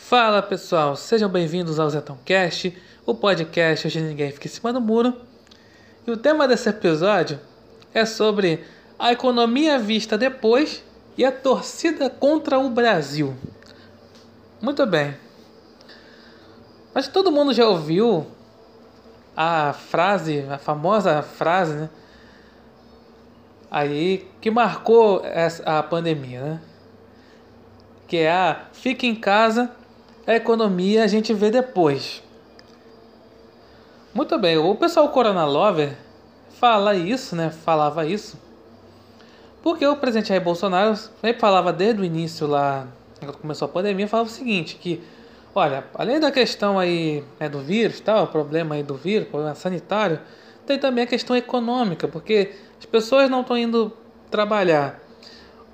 Fala pessoal, sejam bem-vindos ao ZetãoCast, o podcast onde ninguém fica em cima do muro. E o tema desse episódio é sobre a economia vista depois e a torcida contra o Brasil. Muito bem, mas todo mundo já ouviu a famosa frase, né? Aí que marcou a pandemia, né? Que é a fica em casa, a economia a gente vê depois. Muito bem, o pessoal Corona Lover falava isso, porque o presidente Jair Bolsonaro sempre falava desde o início lá, quando começou a pandemia, falava o seguinte, que, olha, além da questão aí do vírus, tal, problema aí do vírus, problema sanitário, tem também a questão econômica, porque as pessoas não estão indo trabalhar.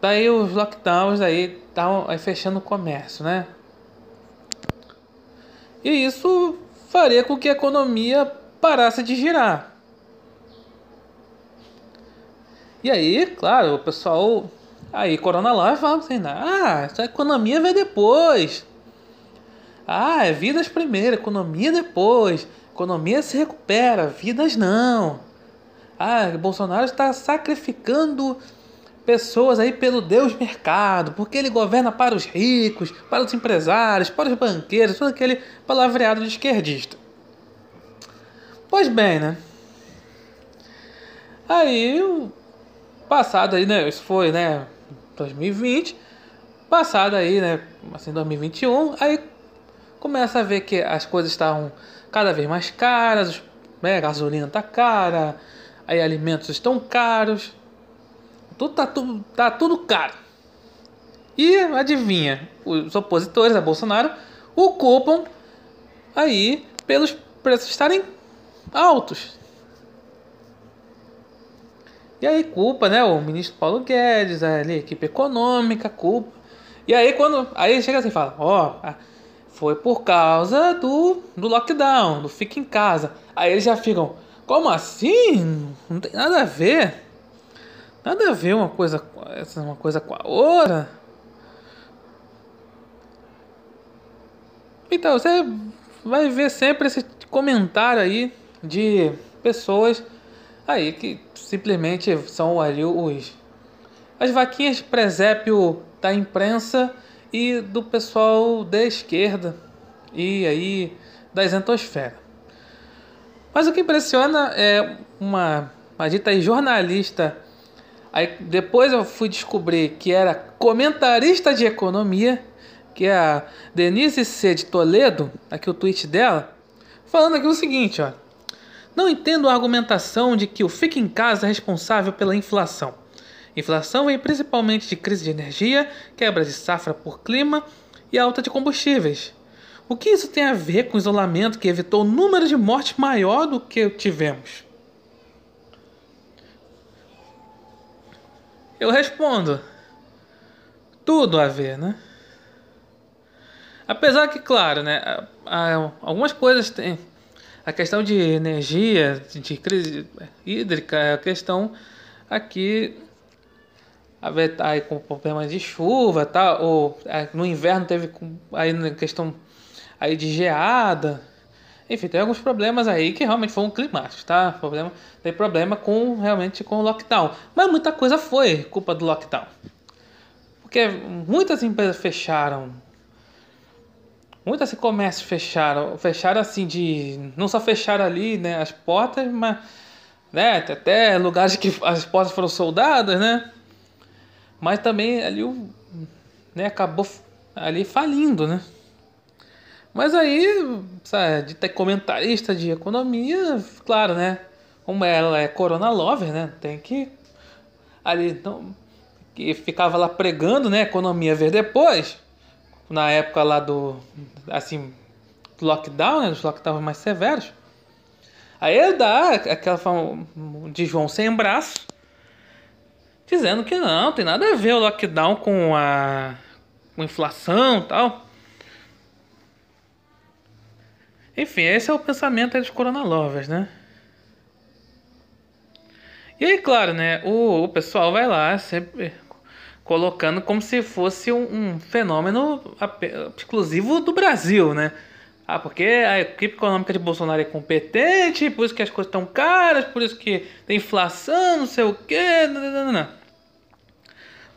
Daí os lockdowns aí estão fechando o comércio, né? E isso faria com que a economia parasse de girar. E aí, claro, o pessoal aí, Corona Live, fala assim, essa economia vem depois. É vidas primeiro, economia depois. Economia se recupera, vidas não. Bolsonaro está sacrificando pessoas aí pelo Deus mercado, porque ele governa para os ricos, para os empresários, para os banqueiros, todo aquele palavreado de esquerdista. Pois bem, né? Aí, passado aí, né? Isso foi, né? 2020. Passado aí, né? Assim, 2021. Aí começa a ver que as coisas estavam cada vez mais caras, né? A gasolina tá cara, aí alimentos estão caros. Tá tudo caro. E adivinha, os opositores a Bolsonaro o culpam aí pelos preços estarem altos. E aí culpa, né, o ministro Paulo Guedes, a equipe econômica, culpa. E aí aí chega assim e fala, foi por causa do lockdown, do fica em casa. Aí eles já ficam, como assim? Não tem nada a ver. Nada a ver uma coisa com a outra. Então, você vai ver sempre esse comentário aí de pessoas aí que simplesmente são ali as vaquinhas de presépio da imprensa e do pessoal da esquerda e aí da isentosfera. Mas o que impressiona é uma dita aí jornalista. Aí depois eu fui descobrir que era comentarista de economia, que é a Denise C. de Toledo, aqui o tweet dela, falando aqui o seguinte, ó. Não entendo a argumentação de que o fica em casa é responsável pela inflação. Inflação vem principalmente de crise de energia, quebra de safra por clima e alta de combustíveis. O que isso tem a ver com o isolamento que evitou o número de mortes maior do que tivemos? Eu respondo, tudo a ver, né? Apesar que, claro, né, algumas coisas tem. A questão de energia, de crise hídrica, a questão aqui aí com problemas de chuva, tá? Ou no inverno teve aí na questão aí de geada. Enfim, tem alguns problemas aí que realmente foram climáticos, tá? Tem problema realmente com o lockdown. Mas muita coisa foi culpa do lockdown. Porque muitas empresas fecharam. Muitos comércios fecharam. Fecharam assim não só fecharam ali, né, as portas, mas né, até lugares que as portas foram soldadas, né? Mas também ali acabou ali falindo, né? Mas aí, sabe, de ter comentarista de economia, claro, né? Como ela é Corona Lover, né? Tem que ali não, que ficava lá pregando, né? Economia ver depois, na época lá do lockdown, né? Dos lockdowns mais severos. Aí dá aquela forma de João sem braço, dizendo que não tem nada a ver o lockdown com inflação e tal. Enfim, esse é o pensamento dos Corona Lovers, né? E aí, claro, né? O pessoal vai lá sempre colocando como se fosse um fenômeno exclusivo do Brasil, né? Ah, porque a equipe econômica de Bolsonaro é competente, por isso que as coisas estão caras, por isso que tem inflação, não sei o quê. Não.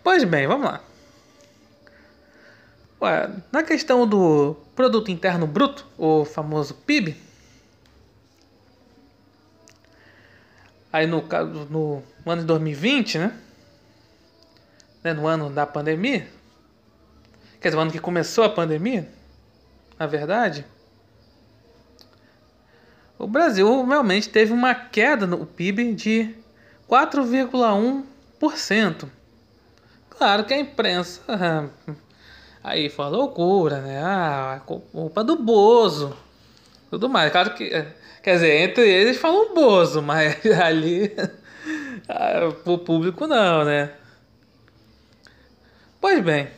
Pois bem, vamos lá. Ué, na questão do Produto Interno Bruto, o famoso PIB, aí no caso no ano de 2020, né? No ano da pandemia, quer dizer, o ano que começou a pandemia, na verdade, o Brasil realmente teve uma queda no PIB de 4,1%. Claro que a imprensa aí foi loucura, né? Ah, culpa do Bozo, tudo mais. Claro que, quer dizer, entre eles falam Bozo, mas ali o público não, né? Pois bem,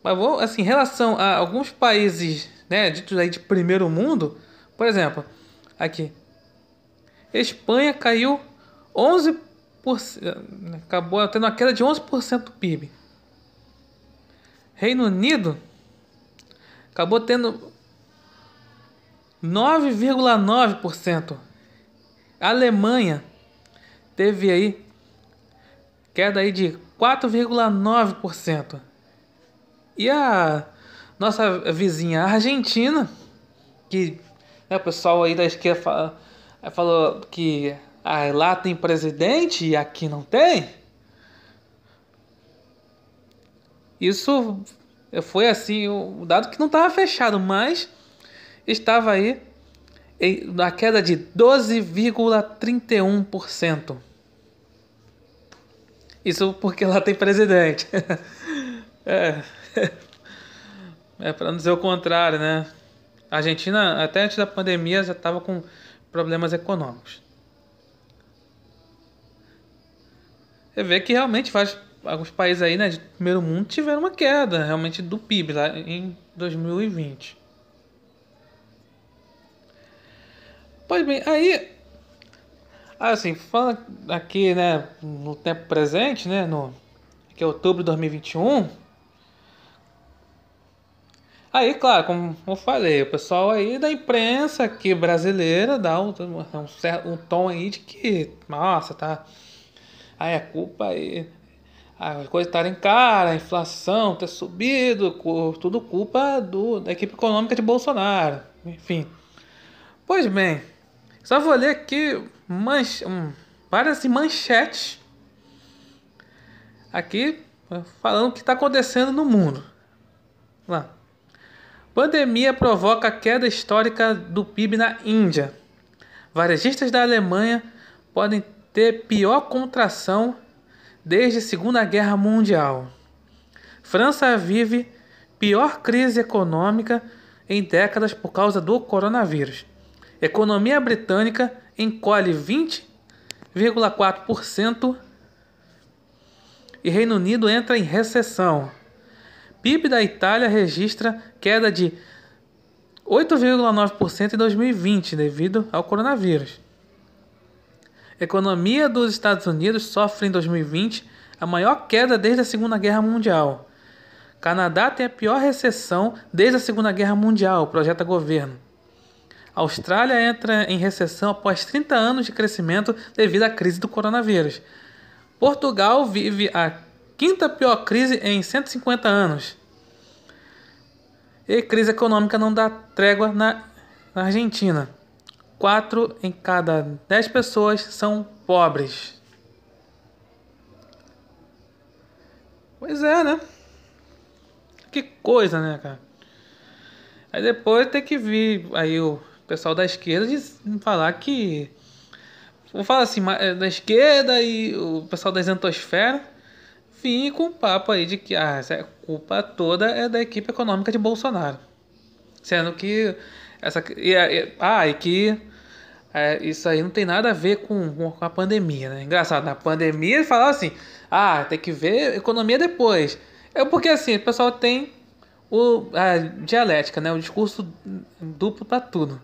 mas vou, assim, em relação a alguns países, né, ditos aí de primeiro mundo, por exemplo, aqui, Espanha caiu 11%, acabou tendo uma queda de 11% do PIB. Reino Unido acabou tendo 9,9%. Alemanha teve aí queda aí de 4,9%. E a nossa vizinha Argentina, que, né, o pessoal aí da esquerda falou que lá tem presidente e aqui não tem. Isso foi assim, o dado que não estava fechado, mas estava aí na queda de 12,31%. Isso porque lá tem presidente. É, para não dizer o contrário, né? A Argentina, até antes da pandemia, já estava com problemas econômicos. Você vê que realmente alguns países aí, né, de primeiro mundo tiveram uma queda realmente do PIB lá em 2020. Pois bem, aí, assim, falando aqui, né, no tempo presente, né, que é outubro de 2021. Aí, claro, como eu falei, o pessoal aí da imprensa aqui brasileira dá um tom aí de que, nossa, tá. Aí a culpa aí. As coisas estarem caras, a inflação ter subido, tudo culpa da equipe econômica de Bolsonaro. Enfim. Pois bem, só vou ler aqui várias manchetes aqui falando o que está acontecendo no mundo. Lá. Pandemia provoca queda histórica do PIB na Índia. Varejistas da Alemanha podem ter pior contração desde a Segunda Guerra Mundial. França vive pior crise econômica em décadas por causa do coronavírus. Economia britânica encolhe 20,4% e Reino Unido entra em recessão. PIB da Itália registra queda de 8,9% em 2020 devido ao coronavírus. Economia dos Estados Unidos sofre em 2020 a maior queda desde a Segunda Guerra Mundial. Canadá tem a pior recessão desde a Segunda Guerra Mundial, projeta governo. A Austrália entra em recessão após 30 anos de crescimento devido à crise do coronavírus. Portugal vive a quinta pior crise em 150 anos. E crise econômica não dá trégua na Argentina. 4 em cada 10 pessoas são pobres. Pois é, né? Que coisa, né, cara? Aí depois tem que vir aí o pessoal da esquerda falar que... Vou falar assim, da esquerda e o pessoal da isentosfera vir com o papo aí de que a culpa toda é da equipe econômica de Bolsonaro. Sendo que isso aí não tem nada a ver com a pandemia, né? Engraçado, na pandemia ele falava assim, tem que ver economia depois. É porque assim, o pessoal tem a dialética, né? O discurso duplo para tudo.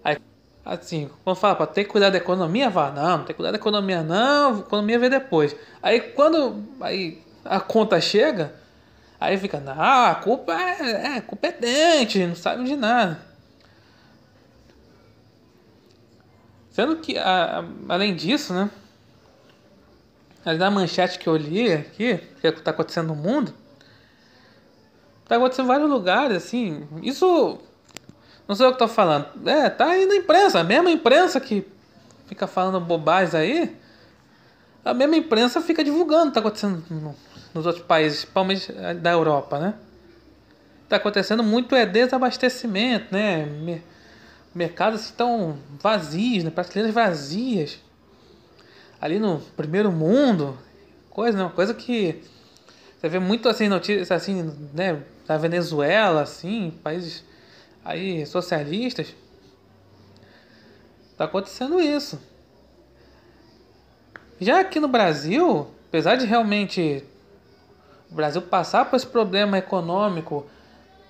Aí, Assim, quando fala para ter que cuidar da economia, vá, não tem que cuidar da economia não, a economia vem depois. Aí quando aí a conta chega, aí fica, não, a culpa é competente, não sabe de nada. Sendo que, além disso, né, ali na manchete que eu li aqui, o que está acontecendo no mundo, tá acontecendo em vários lugares, assim, isso não sou eu que tô falando, tá aí na imprensa, a mesma imprensa que fica falando bobagens aí, a mesma imprensa fica divulgando o que tá acontecendo nos outros países, principalmente da Europa, né? Tá acontecendo muito desabastecimento, né? Mercados estão vazios, né? Prateleiras vazias. Ali no primeiro mundo, coisa, né? Uma coisa que você vê muito assim notícias assim, né? Da Venezuela, assim, países aí socialistas. Tá acontecendo isso. Já aqui no Brasil, apesar de realmente o Brasil passar por esse problema econômico,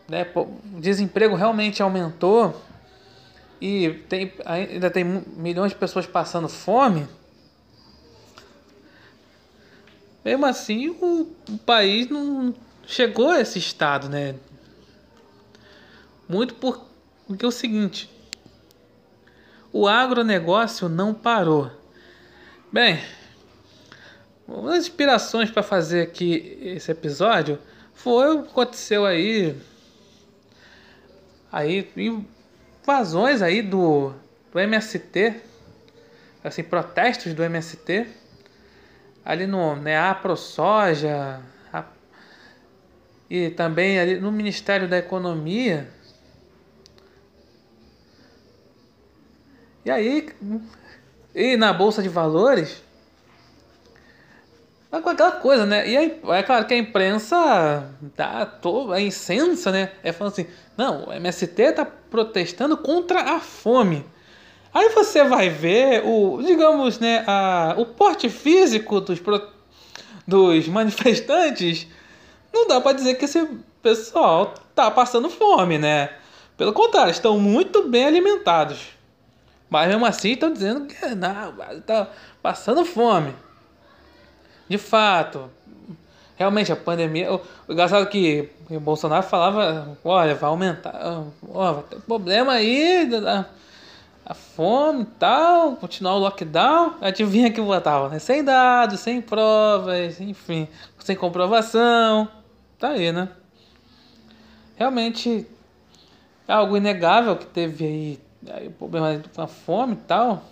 né, o desemprego realmente aumentou e ainda tem milhões de pessoas passando fome, mesmo assim o país não chegou a esse estado, né? Muito porque é o seguinte, o agronegócio não parou. Bem, uma das inspirações para fazer aqui esse episódio foi o que aconteceu aí invasões aí do MST, assim, protestos do MST, ali no, né, a ProSoja, e também ali no Ministério da Economia. E aí, e na Bolsa de Valores, com aquela coisa, né? E aí, é claro que a imprensa tá toda incensa, né? É falando assim, não, o MST tá protestando contra a fome. Aí você vai ver digamos, né, o porte físico dos manifestantes. Não dá pra dizer que esse pessoal tá passando fome, né? Pelo contrário, estão muito bem alimentados. Mas mesmo assim estão dizendo que não, tá passando fome. De fato, realmente a pandemia. O engraçado é que o Bolsonaro falava: olha, vai aumentar, ó, vai ter um problema aí a fome e tal, continuar o lockdown. Adivinha que votava, né? Sem dados, sem provas, enfim, sem comprovação. Tá aí, né? Realmente é algo inegável que teve aí o problema com a fome e tal.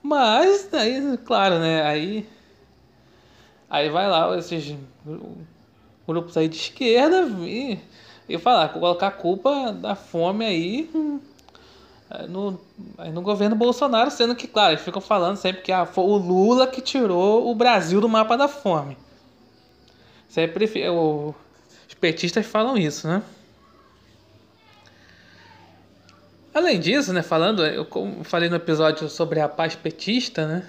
Mas aí, claro, né? Aí vai lá esses grupos aí de esquerda e falar, colocar a culpa da fome aí no governo Bolsonaro, sendo que, claro, eles ficam falando sempre que foi o Lula que tirou o Brasil do mapa da fome. Sempre os petistas falam isso, né? Além disso, né, falando, eu como falei no episódio sobre a paz petista, né?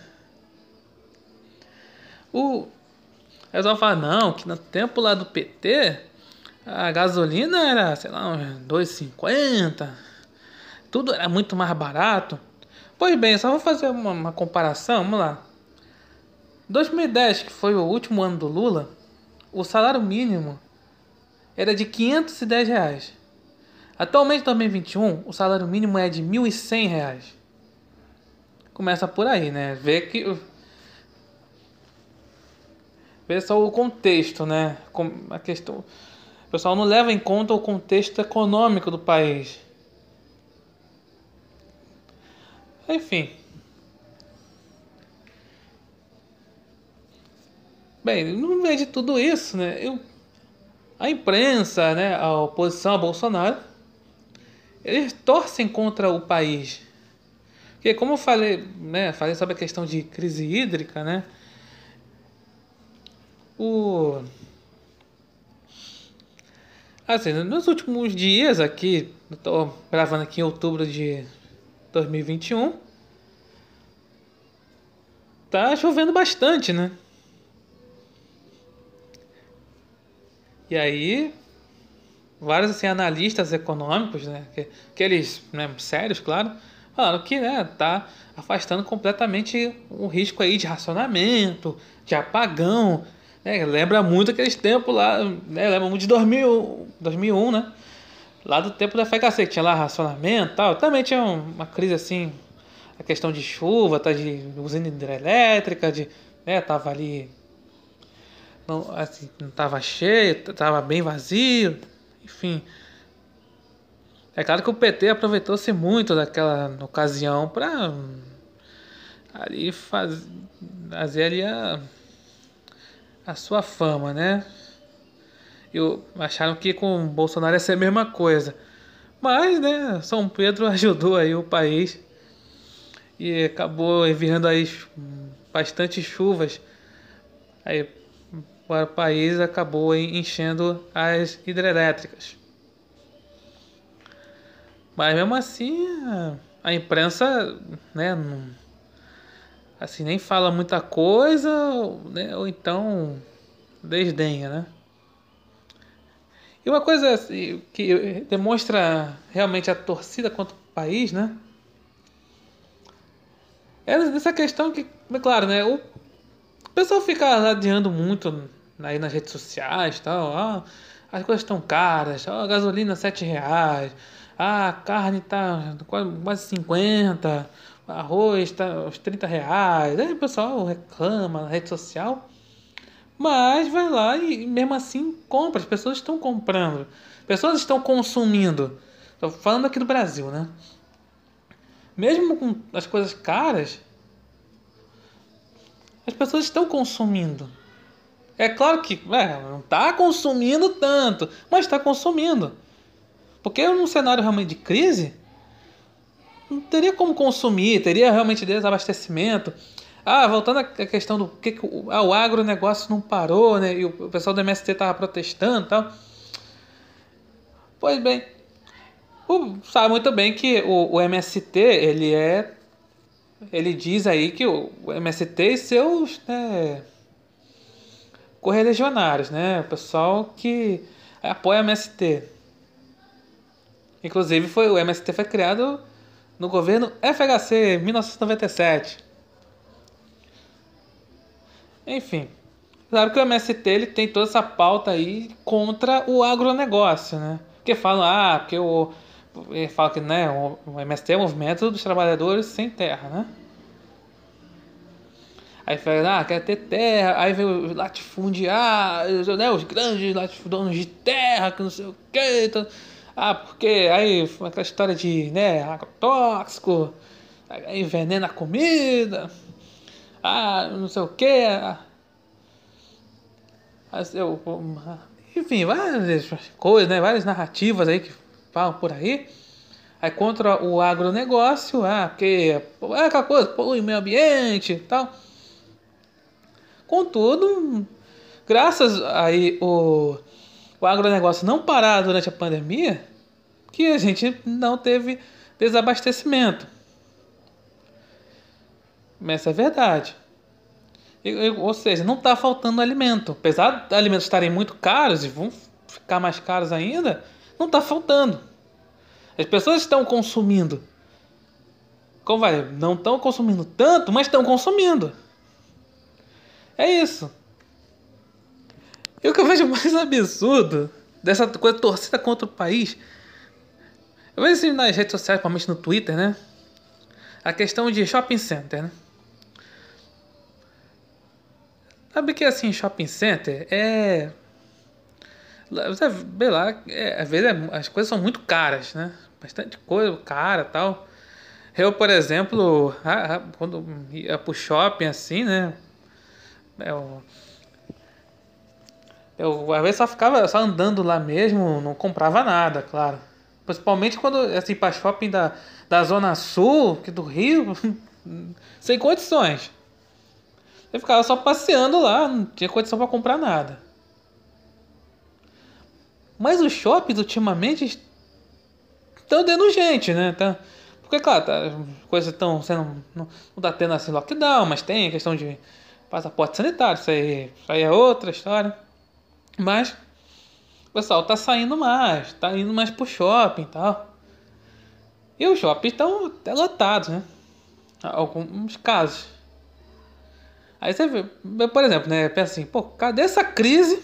O Aí eles vão falar, não, que no tempo lá do PT, a gasolina era, sei lá, uns 2,50, tudo era muito mais barato. Pois bem, só vou fazer uma comparação, vamos lá. 2010, que foi o último ano do Lula, o salário mínimo era de R$ 510. Atualmente, em 2021, o salário mínimo é de R$ 1.100. Começa por aí, né? Vê só o contexto, né? A questão, o pessoal não leva em conta o contexto econômico do país. Enfim. Bem, no meio de tudo isso, né? A imprensa, né? A oposição a Bolsonaro, eles torcem contra o país. Porque como eu falei, né? Falei sobre a questão de crise hídrica, né? O Assim, nos últimos dias aqui, eu tô gravando aqui em outubro de 2021, tá chovendo bastante, né? E aí vários assim, analistas econômicos, né, que eles, né, sérios, claro, falaram que, né, tá afastando completamente o risco aí de racionamento, de apagão, né, lembra muito aqueles tempos lá, né, lembra muito de 2001, né, lá do tempo da FHC, que tinha lá racionamento e tal, também tinha uma crise assim, a questão de chuva, tá, de usina hidrelétrica, de, né, tava ali, não, assim, não tava cheio, tava bem vazio, enfim. É claro que o PT aproveitou-se muito daquela ocasião para ali fazer ali a sua fama, né? E acharam que com o Bolsonaro ia ser a mesma coisa. Mas, né, São Pedro ajudou aí o país e acabou enviando aí bastante chuvas. Aí o país acabou enchendo as hidrelétricas. Mas mesmo assim, a imprensa, né, não, assim, nem fala muita coisa, né, ou então desdenha, né? E uma coisa assim, que demonstra realmente a torcida contra o país, né? É nessa questão que, é claro, né? O pessoal fica adiando muito aí nas redes sociais, tal, as coisas estão caras, a gasolina R$ 7, a carne tá quase 50, arroz tá uns R$ 30. Aí o pessoal reclama na rede social, mas vai lá e mesmo assim compra, as pessoas estão comprando, pessoas estão consumindo. Tô falando aqui do Brasil, né? Mesmo com as coisas caras, as pessoas estão consumindo. É claro que não está consumindo tanto, mas está consumindo. Porque num cenário realmente de crise, não teria como consumir, teria realmente desabastecimento. Voltando à questão do que o agronegócio não parou, né? E o pessoal do MST estava protestando e tal. Pois bem, sabe muito bem que o MST, ele diz aí que o MST e seus, né, correligionários, né? O pessoal que apoia o MST. Inclusive o MST foi criado no governo FHC, 1997. Enfim, claro que o MST ele tem toda essa pauta aí contra o agronegócio, né? Porque falam, porque ele fala que, né, o MST é o movimento dos trabalhadores sem terra, né? Aí fala, quer ter terra, aí vem os latifundiários, né, os grandes donos de terra, que não sei o que, então, porque aí aquela história de, né, agrotóxico, aí envenena a comida, não sei o que, enfim, várias coisas, né, várias narrativas aí que falam por aí. Aí contra o agronegócio, porque é aquela coisa, polui o meio ambiente e tal. Contudo, graças aí o agronegócio não parar durante a pandemia, que a gente não teve desabastecimento. Essa é a verdade. Ou seja, não está faltando alimento. Apesar de alimentos estarem muito caros e vão ficar mais caros ainda, não está faltando. As pessoas estão consumindo. Como vai? Não estão consumindo tanto, mas estão consumindo. É isso. E o que eu vejo mais absurdo dessa coisa torcida contra o país, eu vejo assim nas redes sociais, principalmente no Twitter, né? A questão de shopping center, né? Sabe que assim, shopping center você vê lá, às vezes as coisas são muito caras, né? Bastante coisa cara e tal. Eu, por exemplo, quando ia pro shopping assim, né? Eu às vezes só ficava só andando lá mesmo, não comprava nada, claro. Principalmente quando, assim, pra shopping da Zona Sul, que do Rio, sem condições. Eu ficava só passeando lá, não tinha condição pra comprar nada. Mas os shoppings ultimamente estão dando gente, né? Porque, claro, as coisas estão sendo. Não tá tendo assim lockdown, mas tem a questão de passaporte sanitário, isso aí é outra história. Mas pessoal tá saindo mais, tá indo mais pro shopping e tal. E os shoppings estão até lotados, né? Alguns casos. Aí você vê, por exemplo, né? Pensa assim, pô, cadê essa crise?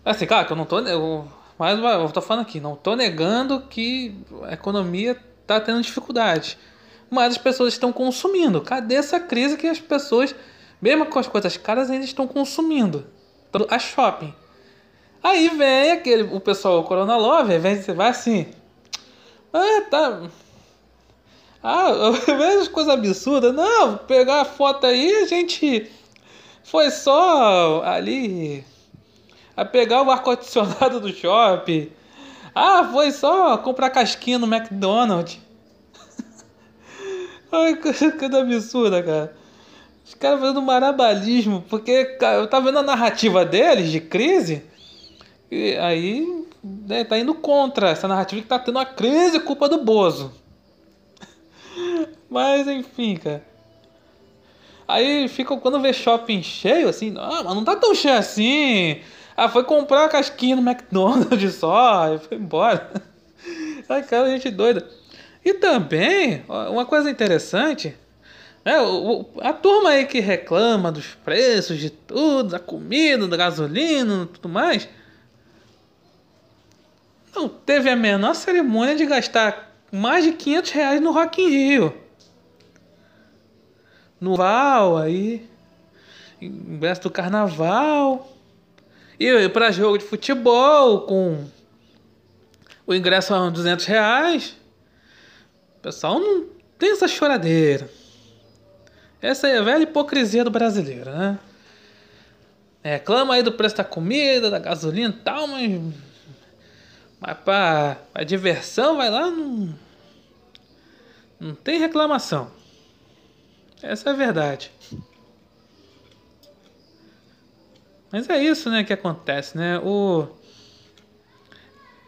Assim, claro que eu não tô. Mas eu tô falando aqui, não tô negando que a economia tá tendo dificuldade. Mas as pessoas estão consumindo. Cadê essa crise que as pessoas, mesmo com as coisas caras, ainda estão consumindo? A shopping. Aí vem o pessoal, o Corona Love, você vai assim. Ah, tá. Ah, eu vejo as coisas absurdas. Não, pegar a foto aí, a gente foi só ali a pegar o ar-condicionado do shopping. Ah, foi só comprar casquinha no McDonald's. Ai, coisa absurda, cara. Os caras fazendo marabalismo, porque cara, eu tava vendo a narrativa deles de crise, e aí né, tá indo contra essa narrativa que tá tendo uma crise culpa do Bozo. Mas enfim, cara. Aí fica quando vê shopping cheio, assim, mas não tá tão cheio assim. Ah, foi comprar a casquinha no McDonald's só e foi embora. Ai, cara, gente doida. E também, uma coisa interessante, né, a turma aí que reclama dos preços de tudo, da comida, da gasolina, tudo mais, não teve a menor cerimônia de gastar mais de R$ 500 no Rock in Rio. No Val aí, ingresso do carnaval. E para jogo de futebol, com o ingresso a R$ 200. O pessoal não tem essa choradeira. Essa é a velha hipocrisia do brasileiro, né? Reclama aí do preço da comida, da gasolina e tal, mas pra diversão vai lá, não tem reclamação. Essa é a verdade. Mas é isso, né, que acontece, né?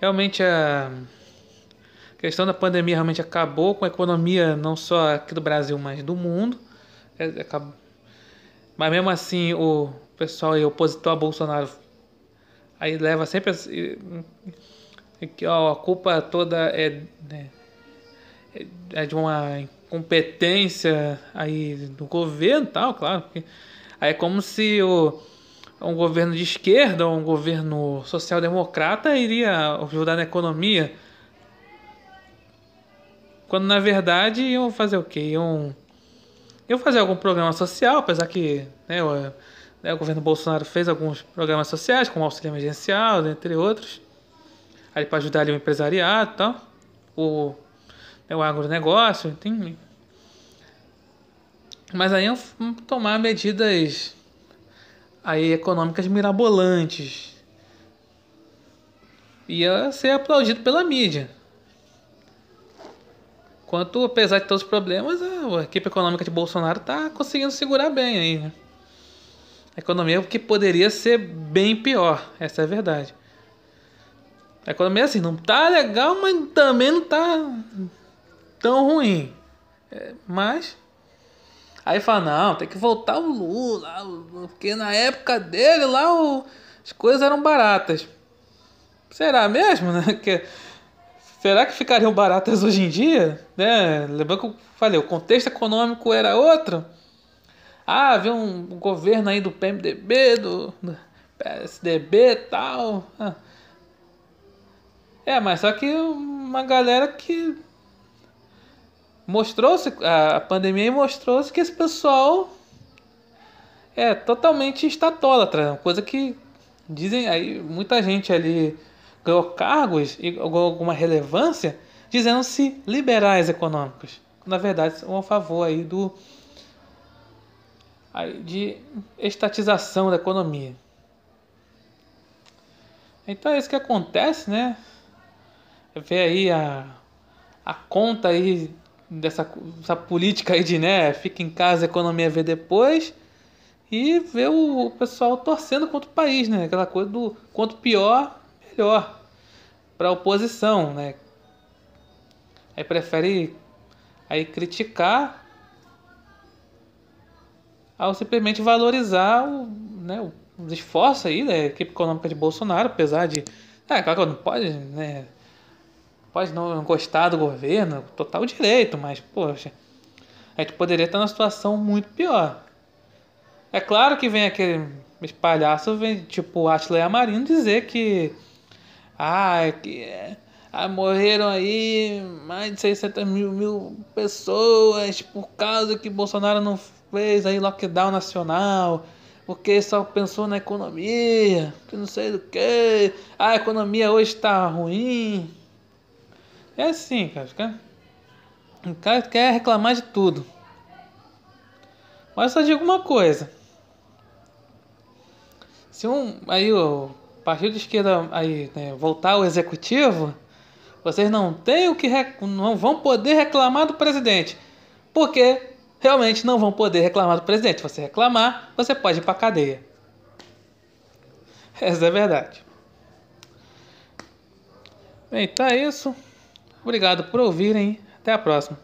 Realmente a questão da pandemia realmente acabou com a economia não só aqui do Brasil, mas do mundo. Mas mesmo assim o pessoal aí opositor a Bolsonaro aí leva sempre que a culpa toda né, é de uma incompetência aí do governo e tal, claro. Porque aí é como se um governo de esquerda ou um governo social-democrata iria ajudar na economia. Quando na verdade iam fazer o quê? Iam fazer algum programa social, apesar que o governo Bolsonaro fez alguns programas sociais, como auxílio emergencial, entre outros, aí para ajudar ali o empresariado e tal, o agronegócio, tem. Mas aí iam tomar medidas aí econômicas mirabolantes. Ia ser aplaudido pela mídia. Quanto, apesar de todos os problemas, a equipe econômica de Bolsonaro está conseguindo segurar bem aí, né? A economia que poderia ser bem pior, essa é a verdade. A economia assim, não tá legal, mas também não tá tão ruim. Mas aí fala, não, tem que voltar o Lula, porque na época dele lá as coisas eram baratas. Será mesmo, né? Será que ficariam baratas hoje em dia? Né? Lembrando que eu falei, o contexto econômico era outro. Ah, havia um governo aí do PMDB, do PSDB e tal. Mas só que uma galera que mostrou-se, a pandemia mostrou-se que esse pessoal é totalmente estatólatra. Uma coisa que dizem aí, muita gente ali ganhou cargos e alguma relevância dizendo-se liberais econômicos. Na verdade, são a favor aí de estatização da economia. Então é isso que acontece, né? Ver aí a conta aí dessa política aí de, né, fica em casa, a economia vê depois, e ver o pessoal torcendo contra o país, né? Aquela coisa do quanto pior, melhor para a oposição, né? Aí prefere aí criticar ao simplesmente valorizar os esforços aí da equipe econômica de Bolsonaro, apesar de. Claro que não pode, né? Pode não gostar do governo, total direito, mas, poxa, a gente poderia estar numa situação muito pior. É claro que vem aquele palhaço, vem tipo Ashley Amarino dizer que. Morreram aí mais de 600 mil pessoas por causa que Bolsonaro não fez aí lockdown nacional, porque só pensou na economia, que não sei do que. A economia hoje está ruim. É assim, cara. O cara quer reclamar de tudo. Mas só digo uma coisa. Se aí o partido de esquerda aí, né, voltar ao executivo, vocês não têm o que não vão poder reclamar do presidente. Porque realmente não vão poder reclamar do presidente. Se você reclamar, você pode ir pra cadeia. Essa é a verdade. Bem, tá isso. Obrigado por ouvirem. Até a próxima.